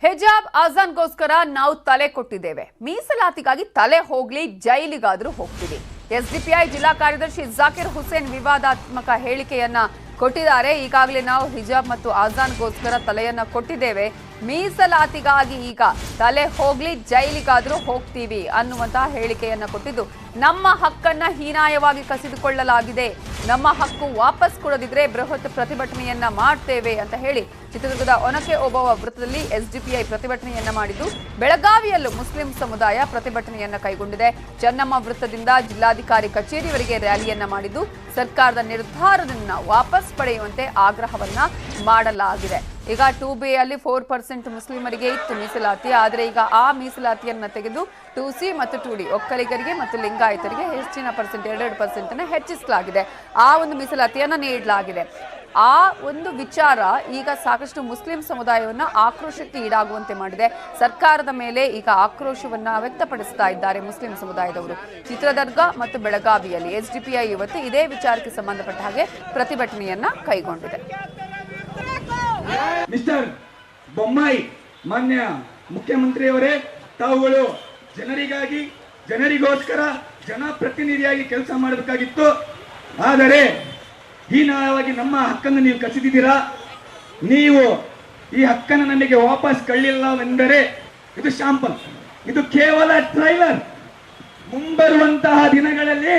ಹಿಜಾಬ್ ಆಜಾನ್ಗೋಸ್ಕರ ನಾವು ತಲೆ ಕೊಟ್ಟಿದ್ದೇವೆ. ಮೀಸಲಾತಿಗಾಗಿ ತಲೆ ಹೋಗ್ಲಿ, ಜೈಲಿಗಾದ್ರೂ ಹೋಗ್ತೀವಿ. ಎಸ್ಡಿಪಿಐ ಜಿಲ್ಲಾ ಕಾರ್ಯದರ್ಶಿ ಜಾಕಿರ್ ಹುಸೇನ್ ವಿವಾದಾತ್ಮಕ ಹೇಳಿಕೆಯನ್ನ ಕೊಟ್ಟಿದ್ದಾರೆ. ಈಗಾಗಲೇ ನಾವು ಹಿಜಾಬ್ ಮತ್ತು ಆಜಾನ್ಗೋಸ್ಕರ ತಲೆಯನ್ನ ಕೊಟ್ಟಿದ್ದೇವೆ. ಮೀಸಲಾತಿಗಾಗಿ ಈಗ ತಲೆ ಹೋಗ್ಲಿ, ಜೈಲಿಗಾದ್ರೂ ಹೋಗ್ತೀವಿ ಅನ್ನುವಂತಹ ಹೇಳಿಕೆಯನ್ನ ಕೊಟ್ಟಿದ್ದು, ನಮ್ಮ ಹಕ್ಕನ್ನ ಹೀನಾಯವಾಗಿ ಕಸಿದುಕೊಳ್ಳಲಾಗಿದೆ, ನಮ್ಮ ಹಕ್ಕು ವಾಪಸ್ ಕೊಡದಿದ್ರೆ ಬೃಹತ್ ಪ್ರತಿಭಟನೆಯನ್ನ ಮಾಡ್ತೇವೆ ಅಂತ ಹೇಳಿ ಚಿತ್ರದುರ್ಗದ ಒನಕೆ ಓಬವ್ವ ವೃತ್ತದಲ್ಲಿ ಎಸ್ಡಿಪಿಐ ಪ್ರತಿಭಟನೆಯನ್ನ ಮಾಡಿದ್ದು, ಬೆಳಗಾವಿಯಲ್ಲೂ ಮುಸ್ಲಿಂ ಸಮುದಾಯ ಪ್ರತಿಭಟನೆಯನ್ನ ಕೈಗೊಂಡಿದೆ. ಚೆನ್ನಮ್ಮ ವೃತ್ತದಿಂದ ಜಿಲ್ಲಾಧಿಕಾರಿ ಕಚೇರಿವರೆಗೆ ರ್ಯಾಲಿಯನ್ನ ಮಾಡಿದ್ದು, ಸರ್ಕಾರದ ನಿರ್ಧಾರವನ್ನ ವಾಪಸ್ ಪಡೆಯುವಂತೆ ಆಗ್ರಹವನ್ನ ಮಾಡಲಾಗಿದೆ. ಈಗ 2B ಅಲ್ಲಿ 4% ಮುಸ್ಲಿಮರಿಗೆ ಇತ್ತು ಮೀಸಲಾತಿ, ಆದರೆ ಈಗ ಆ ಮೀಸಲಾತಿಯನ್ನ ತೆಗೆದು 2C ಮತ್ತು 2D ಒಕ್ಕಲಿಗರಿಗೆ ಮತ್ತು ಲಿಂಗಾಯತರಿಗೆ ಹೆಚ್ಚಿನ ಪರ್ಸೆಂಟ್ 2% ಅನ್ನು ಹೆಚ್ಚಿಸಲಾಗಿದೆ. ಆ ಒಂದು ಮೀಸಲಾತಿಯನ್ನ ನೀಡಲಾಗಿದೆ. ಆ ಒಂದು ವಿಚಾರ ಈಗ ಸಾಕಷ್ಟು ಮುಸ್ಲಿಂ ಸಮುದಾಯವನ್ನ ಆಕ್ರೋಶಕ್ಕೆ ಈಡಾಗುವಂತೆ ಮಾಡಿದೆ. ಸರ್ಕಾರದ ಮೇಲೆ ಈಗ ಆಕ್ರೋಶವನ್ನ ವ್ಯಕ್ತಪಡಿಸ್ತಾ ಇದ್ದಾರೆ ಮುಸ್ಲಿಂ ಸಮುದಾಯದವರು. ಚಿತ್ರದುರ್ಗ ಮತ್ತು ಬೆಳಗಾವಿಯಲ್ಲಿ ಎಸ್ಡಿಪಿಐ ಇವತ್ತು ಇದೇ ವಿಚಾರಕ್ಕೆ ಸಂಬಂಧಪಟ್ಟ ಹಾಗೆ ಪ್ರತಿಭಟನೆಯನ್ನ ಕೈಗೊಂಡಿದೆ. ಮಿಸ್ಟರ್ ಬೊಮ್ಮಾಯಿ, ಮಾನ್ಯ ಮುಖ್ಯಮಂತ್ರಿಯವರೇ, ತಾವುಗಳು ಜನರಿಗಾಗಿ, ಜನರಿಗೋಸ್ಕರ ಜನಪ್ರತಿನಿಧಿಯಾಗಿ ಕೆಲಸ ಮಾಡಬೇಕಾಗಿತ್ತು. ಆದರೆ ಹೀನಾಯವಾಗಿ ನಮ್ಮ ಹಕ್ಕನ್ನು ನೀವು ಕಸಿದಿದ್ದೀರಾ. ನೀವು ಈ ಹಕ್ಕನ್ನು ನಮಗೆ ವಾಪಸ್ ಕಳ್ಳಿಲ್ಲವೆಂದರೆ ಇದು ಶಾಂಪಲ್, ಇದು ಕೇವಲ ಟ್ರೈಲರ್. ಮುಂಬರುವಂತಹ ದಿನಗಳಲ್ಲಿ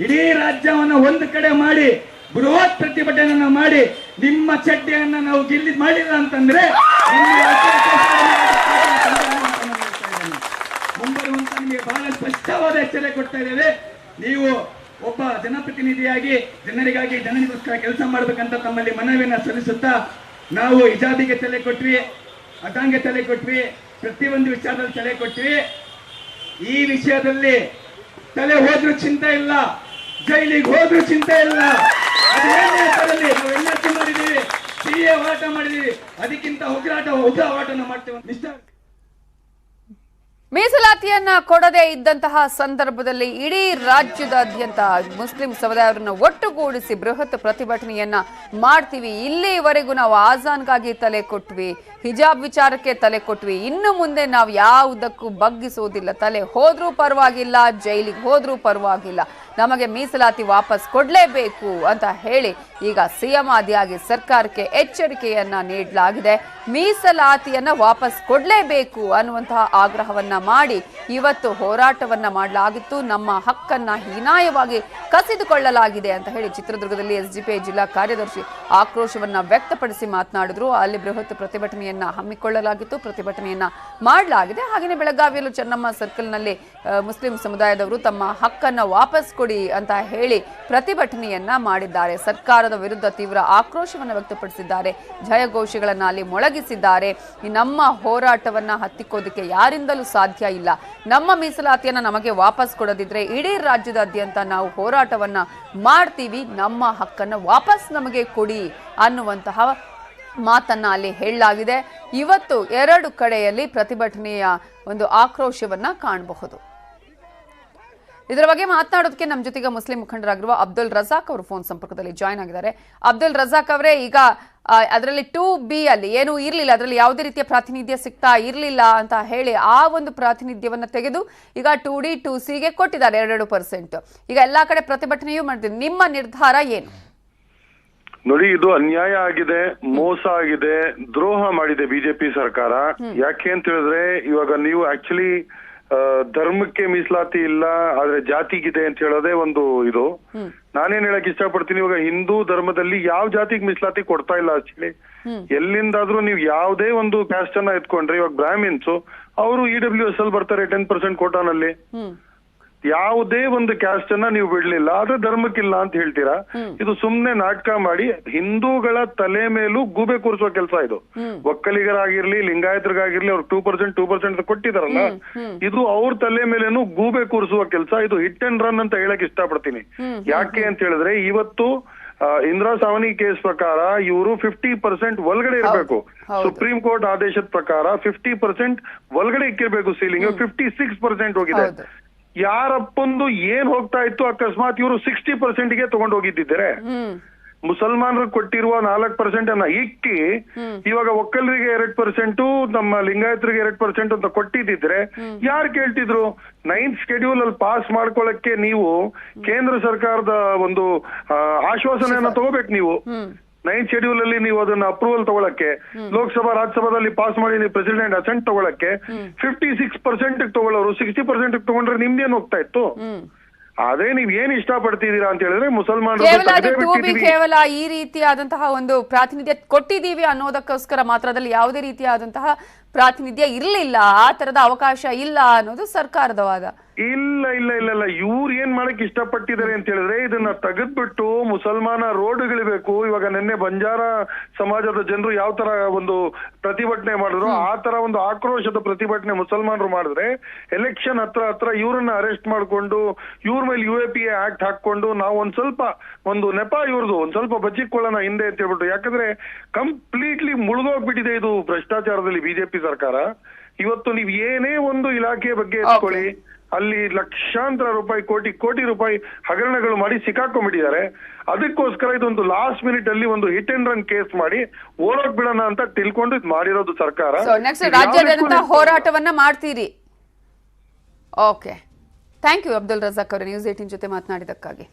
ಇಡೀ ರಾಜ್ಯವನ್ನು ಒಂದು ಕಡೆ ಮಾಡಿ ಬೃಹತ್ ಪ್ರತಿಭಟನೆಯನ್ನು ಮಾಡಿ ನಿಮ್ಮ ಚಡ್ಡಿಯನ್ನು ನಾವು ಗೆಲ್ಲಿ ಮಾಡಿಲ್ಲ ಅಂತಂದ್ರೆ ಮುಂಬರುವಂತ ನಿಮಗೆ ಬಹಳ ಸ್ಪಷ್ಟವಾದ ಎಚ್ಚರಿಕೆ ಕೊಡ್ತಾ ಇದ್ದೇವೆ. ನೀವು ಒಬ್ಬ ಜನಪ್ರತಿನಿಧಿಯಾಗಿ ಜನರಿಗಾಗಿ ಜನರಿಗೋಸ್ಕರ ಕೆಲಸ ಮಾಡಬೇಕಂತ ತಮ್ಮಲ್ಲಿ ಮನವಿಯನ್ನು ಸಲ್ಲಿಸುತ್ತಾ, ನಾವು ಹಿಜಾಬಿಗೆ ತಲೆ ಕೊಟ್ವಿ, ಅದಾಂಗೆ ತಲೆ ಕೊಟ್ವಿ, ಪ್ರತಿಯೊಂದು ವಿಚಾರದಲ್ಲಿ ತಲೆ ಕೊಟ್ವಿ. ಈ ವಿಷಯದಲ್ಲಿ ತಲೆ ಹೋದ್ರೂ ಚಿಂತೆ ಇಲ್ಲ, ಜೈಲಿಗೆ ಹೋದ್ರೂ ಚಿಂತೆ ಇಲ್ಲ. ನಾವೆಲ್ಲ ಮಾಡಿದೀವಿ, CA ಹೋರಾಟ ಮಾಡಿದೀವಿ, ಅದಕ್ಕಿಂತ ಉಗ್ರ ಹೋರಾಟನ ಮಾಡ್ತೇವೆ. ಮಿಸ್ಟರ್ ಮೀಸಲಾತಿಯನ್ನ ಕೊಡದೇ ಇದ್ದಂತಹ ಸಂದರ್ಭದಲ್ಲಿ ಇಡೀ ರಾಜ್ಯದಾದ್ಯಂತ ಮುಸ್ಲಿಂ ಸಮುದಾಯವನ್ನು ಒಟ್ಟುಗೂಡಿಸಿ ಬೃಹತ್ ಪ್ರತಿಭಟನೆಯನ್ನ ಮಾಡ್ತೀವಿ. ಇಲ್ಲಿವರೆಗೂ ನಾವು ಆಜಾನ್ಗಾಗಿ ತಲೆ ಕೊಟ್ವಿ, ಹಿಜಾಬ್ ವಿಚಾರಕ್ಕೆ ತಲೆ ಕೊಟ್ವಿ, ಇನ್ನು ಮುಂದೆ ನಾವು ಯಾವುದಕ್ಕೂ ಬಗ್ಗಿಸೋದಿಲ್ಲ. ತಲೆ ಹೋದ್ರೂ ಪರವಾಗಿಲ್ಲ, ಜೈಲಿಗೆ ಹೋದ್ರೂ ಪರವಾಗಿಲ್ಲ, ನಮಗೆ ಮೀಸಲಾತಿ ವಾಪಸ್ ಕೊಡಲೇಬೇಕು ಅಂತ ಹೇಳಿ ಈಗ ಸಿಎಂ ಆದಿಯಾಗಿ ಸರ್ಕಾರಕ್ಕೆ ಎಚ್ಚರಿಕೆಯನ್ನ ನೀಡಲಾಗಿದೆ. ಮೀಸಲಾತಿಯನ್ನ ವಾಪಸ್ ಕೊಡಲೇಬೇಕು ಅನ್ನುವಂತಹ ಆಗ್ರಹವನ್ನ ಮಾಡಿ ಇವತ್ತು ಹೋರಾಟವನ್ನ ಮಾಡಲಾಗಿತ್ತು. ನಮ್ಮ ಹಕ್ಕನ್ನ ಹೀನಾಯವಾಗಿ ಕಸಿದುಕೊಳ್ಳಲಾಗಿದೆ ಅಂತ ಹೇಳಿ ಚಿತ್ರದುರ್ಗದಲ್ಲಿ ಎಸ್ಡಿಪಿಐ ಜಿಲ್ಲಾ ಕಾರ್ಯದರ್ಶಿ ಆಕ್ರೋಶವನ್ನ ವ್ಯಕ್ತಪಡಿಸಿ ಮಾತನಾಡಿದ್ರು. ಅಲ್ಲಿ ಬೃಹತ್ ಪ್ರತಿಭಟನೆಯನ್ನ ಹಮ್ಮಿಕೊಳ್ಳಲಾಗಿತ್ತು, ಪ್ರತಿಭಟನೆಯನ್ನ ಮಾಡಲಾಗಿದೆ. ಹಾಗೆಯೇ ಬೆಳಗಾವಿಯಲ್ಲೂ ಚೆನ್ನಮ್ಮ ಸರ್ಕಲ್ನಲ್ಲಿ ಮುಸ್ಲಿಂ ಸಮುದಾಯದವರು ತಮ್ಮ ಹಕ್ಕನ್ನ ವಾಪಸ್ ಕೊಡಿ ಅಂತ ಹೇಳಿ ಪ್ರತಿಭಟನೆಯನ್ನ ಮಾಡಿದ್ದಾರೆ. ಸರ್ಕಾರದ ವಿರುದ್ಧ ತೀವ್ರ ಆಕ್ರೋಶವನ್ನು ವ್ಯಕ್ತಪಡಿಸಿದ್ದಾರೆ, ಜಯಘೋಷಗಳನ್ನ ಅಲ್ಲಿ ಮೊಳಗಿಸಿದ್ದಾರೆ. ನಮ್ಮ ಹೋರಾಟವನ್ನ ಹತ್ತಿಕ್ಕೋದಕ್ಕೆ ಯಾರಿಂದಲೂ ಸಾಧ್ಯ ಇಲ್ಲ. ನಮ್ಮ ಮೀಸಲಾತಿಯನ್ನ ನಮಗೆ ವಾಪಸ್ ಕೊಡದಿದ್ರೆ ಇಡೀ ರಾಜ್ಯದಾದ್ಯಂತ ನಾವು ಹೋರಾಟವನ್ನ ಮಾಡ್ತೀವಿ, ನಮ್ಮ ಹಕ್ಕನ್ನ ವಾಪಸ್ ನಮಗೆ ಕೊಡಿ ಅನ್ನುವಂತಹ ಮಾತನ್ನ ಅಲ್ಲಿ ಹೇಳಲಾಗಿದೆ. ಇವತ್ತು 2 ಕಡೆಯಲ್ಲಿ ಪ್ರತಿಭಟನೆಯ ಒಂದು ಆಕ್ರೋಶವನ್ನ ಕಾಣಬಹುದು. ಇದರ ಬಗ್ಗೆ ಮಾತನಾಡೋದಕ್ಕೆ ನಮ್ಮ ಜೊತೆಗೆ ಮುಸ್ಲಿಂ ಮುಖಂಡರಾಗಿರುವ ಅಬ್ದುಲ್ ರಜಾಕ್ ಅವರು ಫೋನ್ ಸಂಪರ್ಕದಲ್ಲಿ ಜಾಯ್ನ್ ಆಗಿದ್ದಾರೆ. ಅಬ್ದುಲ್ ರಜಾಕ್ ಅವರೇ, ಈಗ ಅದರಲ್ಲಿ 2B ಅಲ್ಲಿ ಏನೂ ಇರಲಿಲ್ಲ, ಅದರಲ್ಲಿ ಯಾವುದೇ ರೀತಿಯ ಪ್ರಾತಿನಿಧ್ಯ ಸಿಗ್ತಾ ಇರಲಿಲ್ಲ ಅಂತ ಹೇಳಿ ಆ ಒಂದು ಪ್ರಾತಿನಿಧ್ಯವನ್ನ ತೆಗೆದು ಈಗ 2D 2Cಗೆ ಕೊಟ್ಟಿದ್ದಾರೆ 2%. ಈಗ ಎಲ್ಲಾ ಕಡೆ ಪ್ರತಿಭಟನೆಯೂ ಮಾಡ್ತಿದ್ದಾರೆ. ನಿಮ್ಮ ನಿರ್ಧಾರ ಏನು? ನೋಡಿ, ಇದು ಅನ್ಯಾಯ ಆಗಿದೆ, ಮೋಸ ಆಗಿದೆ, ದ್ರೋಹ ಮಾಡಿದೆ ಬಿಜೆಪಿ ಸರ್ಕಾರ. ಯಾಕೆ ಅಂತ ಹೇಳಿದ್ರೆ, ಇವಾಗ ನೀವು ಆಕ್ಚುಲಿ ಧರ್ಮಕ್ಕೆ ಮೀಸಲಾತಿ ಇಲ್ಲ, ಆದ್ರೆ ಜಾತಿಗಿದೆ ಅಂತ ಹೇಳೋದೇ ಒಂದು ಇದು. ನಾನೇನ್ ಹೇಳಕ್ ಇಷ್ಟಪಡ್ತೀನಿ, ಇವಾಗ ಹಿಂದೂ ಧರ್ಮದಲ್ಲಿ ಯಾವ ಜಾತಿಗೆ ಮೀಸಲಾತಿ ಕೊಡ್ತಾ ಇಲ್ಲ. ಆಕ್ಚುಲಿ ಎಲ್ಲಿಂದಾದ್ರೂ ನೀವು ಯಾವುದೇ ಒಂದು ಕ್ಯಾಸ್ಟ್ ಅನ್ನ ಎತ್ಕೊಂಡ್ರೆ, ಇವಾಗ ಬ್ರಾಹ್ಮಿನ್ಸ್ ಅವರು EWS ಅಲ್ಲಿ ಬರ್ತಾರೆ 10% ಕೋಟಾನಲ್ಲಿ. ಯಾವುದೇ ಒಂದು ಕ್ಯಾಸ್ಟ್ ಅನ್ನ ನೀವು ಬಿಡ್ಲಿಲ್ಲ, ಆದ್ರೆ ಧರ್ಮಕ್ಕಿಲ್ಲ ಅಂತ ಹೇಳ್ತೀರಾ. ಇದು ಸುಮ್ನೆ ನಾಟಕ ಮಾಡಿ ಹಿಂದೂಗಳ ತಲೆ ಮೇಲೂ ಗೂಬೆ ಕೂರಿಸುವ ಕೆಲಸ ಇದು. ಒಕ್ಕಲಿಗರಾಗಿರ್ಲಿ, ಲಿಂಗಾಯತರಿಗಾಗಿರ್ಲಿ, ಅವ್ರು 2% ಕೊಟ್ಟಿದಾರಲ್ಲ, ಇದು ಅವ್ರ ತಲೆ ಮೇಲೇನು ಗೂಬೆ ಕೂರಿಸುವ ಕೆಲಸ. ಇದು ಹಿಟ್ ಅಂಡ್ ರನ್ ಅಂತ ಹೇಳಕ್ ಇಷ್ಟಪಡ್ತೀನಿ. ಯಾಕೆ ಅಂತ ಹೇಳಿದ್ರೆ, ಇವತ್ತು ಇಂದಿರಾ ಸಾವನಿ ಕೇಸ್ ಪ್ರಕಾರ ಇವರು 50% ಒಳಗಡೆ ಇರಬೇಕು. ಸುಪ್ರೀಂ ಕೋರ್ಟ್ ಆದೇಶದ ಪ್ರಕಾರ 50% ಒಳಗಡೆ ಇಕ್ಕಿರ್ಬೇಕು ಸೀಲಿಂಗ್. 56% ಹೋಗಿದೆ. ಯಾರಪ್ಪಂದು ಏನ್ ಹೋಗ್ತಾ ಇತ್ತು, ಅಕಸ್ಮಾತ್ ಇವರು 60%ಗೆ ತಗೊಂಡು ಹೋಗಿದ್ದಿದ್ದಾರೆ. ಮುಸಲ್ಮಾನರು ಕೊಟ್ಟಿರುವ 4% ಅನ್ನ ಇಕ್ಕಿ ಇವಾಗ ಒಕ್ಕಲರಿಗೆ 2%, ನಮ್ಮ ಲಿಂಗಾಯತರಿಗೆ 2% ಅಂತ ಕೊಟ್ಟಿದ್ದಿದ್ರೆ ಯಾರು ಕೇಳ್ತಿದ್ರು? 9th ಶೆಡ್ಯೂಲ್ ಅಲ್ಲಿ ಪಾಸ್ ಮಾಡ್ಕೊಳಕ್ಕೆ ನೀವು ಕೇಂದ್ರ ಸರ್ಕಾರದ ಒಂದು ಆಶ್ವಾಸನೆಯನ್ನ ತಗೋಬೇಕು. ನೀವು 9th ಶೆಡ್ಯೂಲ್ ಅಲ್ಲಿ ನೀವು ಅದನ್ನ ಅಪ್ರೂವಲ್ ತಗೊಳಕ್ಕೆ, ಲೋಕಸಭಾ ರಾಜ್ಯಸಭಾದಲ್ಲಿ ಪಾಸ್ ಮಾಡಿ ನೀವು ಪ್ರೆಸಿಡೆಂಟ್ ಅಸೆಂಟ್ ತಗೊಳಕ್ಕೆ 56% ತಗೊಳ್ಳೋರು 60% ತಗೊಂಡ್ರೆ ನಿಮ್ದೇನ್ ಹೋಗ್ತಾ ಇತ್ತು? ಅದೇ ನೀವ್ ಏನ್ ಇಷ್ಟ ಪಡ್ತಿದ್ದೀರಾ ಅಂತ ಹೇಳಿದ್ರೆ ಮುಸಲ್ಮಾನರು ಕೇವಲ ಈ ರೀತಿಯಾದಂತಹ ಒಂದು ಪ್ರಾತಿನಿಧ್ಯ ಕೊಟ್ಟಿದ್ದೀವಿ ಅನ್ನೋದಕ್ಕೋಸ್ಕರ ಮಾತ್ರ ಅದ್ರಲ್ಲಿ ಯಾವುದೇ ರೀತಿಯಾದಂತಹ ಪ್ರಾತಿನಿಧ್ಯ ಇರ್ಲಿಲ್ಲ, ಆ ತರದ ಅವಕಾಶ ಇಲ್ಲ ಅನ್ನೋದು ಸರ್ಕಾರದ ವಾದ. ಇಲ್ಲ ಇಲ್ಲ ಇಲ್ಲ ಇಲ್ಲ ಇವ್ರು ಏನ್ ಮಾಡಕ್ ಇಷ್ಟಪಟ್ಟಿದ್ದಾರೆ ಅಂತ ಹೇಳಿದ್ರೆ ಇದನ್ನ ತೆಗೆದ್ಬಿಟ್ಟು ಮುಸಲ್ಮಾನ ರೋಡ್ಗಳಿಬೇಕು. ಇವಾಗ ನಿನ್ನೆ ಬಂಜಾರ ಸಮಾಜದ ಜನರು ಯಾವ ತರ ಒಂದು ಪ್ರತಿಭಟನೆ ಮಾಡಿದ್ರು ಆ ತರ ಒಂದು ಆಕ್ರೋಶದ ಪ್ರತಿಭಟನೆ ಮುಸಲ್ಮಾನರು ಮಾಡಿದ್ರೆ ಎಲೆಕ್ಷನ್ ಹತ್ರ ಇವ್ರನ್ನ ಅರೆಸ್ಟ್ ಮಾಡ್ಕೊಂಡು ಇವ್ರ ಮೇಲೆ UAPA ಆಕ್ಟ್ ಹಾಕೊಂಡು ನಾವು ಒಂದ್ ಸ್ವಲ್ಪ ಒಂದು ನೆಪ ಇವ್ರದು ಒಂದ್ ಸ್ವಲ್ಪ ಬಚ್ಚಿಕೊಳ್ಳೋಣ ಹಿಂದೆ ಅಂತ ಹೇಳ್ಬಿಟ್ಟು. ಯಾಕಂದ್ರೆ ಕಂಪ್ಲೀಟ್ಲಿ ಮುಳುಗೋಗ್ಬಿಟ್ಟಿದೆ ಇದು ಭ್ರಷ್ಟಾಚಾರದಲ್ಲಿ ಬಿಜೆಪಿ ಸರ್ಕಾರ. ಇವತ್ತು ನೀವ್ ಏನೇ ಒಂದು ಇಲಾಖೆ ಬಗ್ಗೆ ಎತ್ಕೊಳ್ಳಿ, ಅಲ್ಲಿ ಲಕ್ಷಾಂತರ ರೂಪಾಯಿ ಕೋಟಿ ರೂಪಾಯಿ ಹಗರಣಗಳು ಮಾಡಿ ಸಿಕ್ಕಾಕೊಂಡ್ಬಿಟ್ಟಿದ್ದಾರೆ. ಅದಕ್ಕೋಸ್ಕರ ಇದೊಂದು ಲಾಸ್ಟ್ ಮಿನಿಟ್ ಅಲ್ಲಿ ಒಂದು ಹಿಟ್ ಅಂಡ್ ರನ್ ಕೇಸ್ ಮಾಡಿ ಓಡೋಗ್ ಬಿಡೋಣ ಅಂತ ತಿಳ್ಕೊಂಡು ಇದು ಮಾಡಿರೋದು ಸರ್ಕಾರ. ನೆಕ್ಸ್ಟ್ ರಾಜ್ಯಾದ್ಯಂತ ಹೋರಾಟವನ್ನ ಮಾಡ್ತೀರಿ. Okay, thank you Abdul Razak ಅವರೇ ನ್ಯೂಸ್ 18 ಜೊತೆ ಮಾತನಾಡಿದಕ್ಕಾಗಿ.